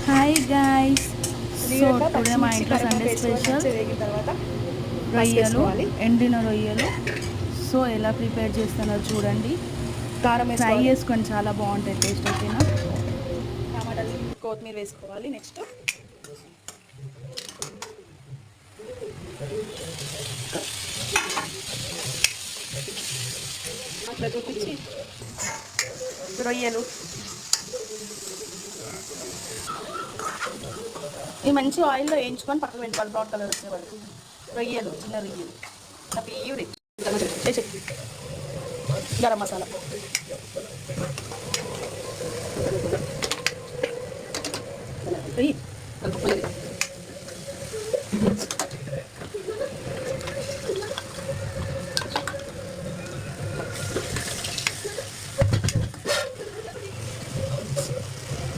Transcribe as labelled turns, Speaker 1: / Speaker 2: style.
Speaker 1: Hi guys. So today మా ఇంట్లో Sunday special రొయ్యలు, ఎండిన రొయ్యలు. సో ఎలా ప్రిపేర్ చేస్తానో చూడండి.
Speaker 2: కారం
Speaker 1: ఫ్రై చేసుకొని చాలా బాగుంటుంది టేస్ట్. ఓకేనా?
Speaker 2: టమాటాలు, కొత్తిమీర వేసుకోవాలి. నెక్స్ట్ అట్లా చూపించి రొయ్యలు ఈ మంచి ఆయిల్లో వేయించుకొని పక్కన పెట్టుకోవాలి. బ్రౌన్ కలర్ వచ్చే వరకు. రొయ్యలు, చిన్న రొయ్యలు ప్యూరీ గరం మసాలా